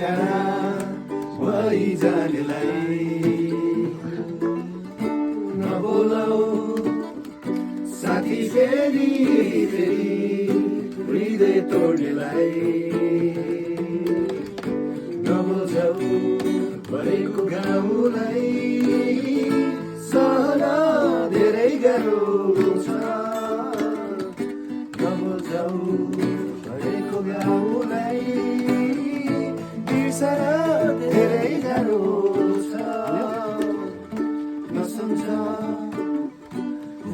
टाढा भइजानेलाई नबोलाऊ साथी फेरि हृदय तोड्नेलाई नबोझाऊ भएको घाउलाई सहन धेरै गाह्रो छ नबोझाऊ भएको घाउलाई बिर्सन धेरै गाह्रो छ नसम्झ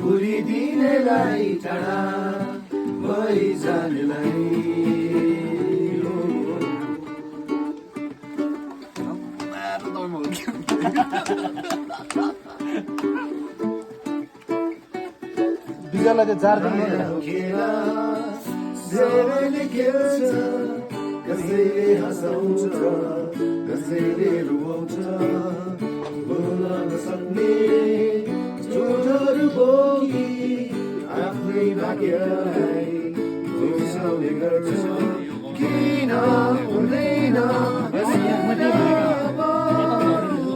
भुलिदिनेलाई टाढा भइजानेलाई बिजललाई चाहिँ 4 दिन धेरैले खेल्छ कसैले हँसाउँछ कसैले रुवाउँछ बोल्न नसक्ने चोटहरू बोकी आफ्नै भाग्यलाई दोस्याउने गर्छ किन हुँदैन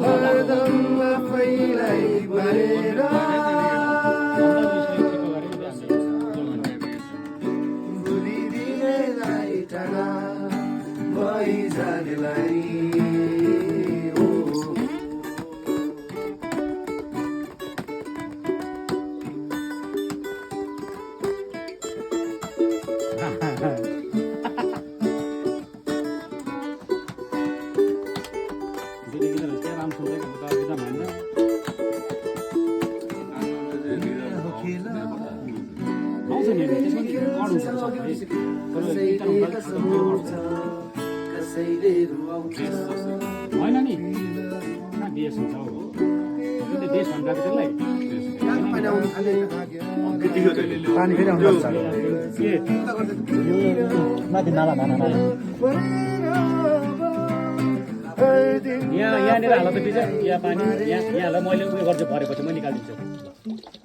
हरदम आफैलाई बारेर भुलिदिनेलाई टाढा भइजानेलाई कसैले रुवाउँछ होइन नि देश हुन्छ हो देश भन्दा त्यसलाई पानी फेरि आउनु पर्छ माथि नाला भन यहाँनिर हाल त बिच यहाँ पानी यहाँलाई मैले उयो गर्छु भरेपछि म निकालिदिन्छु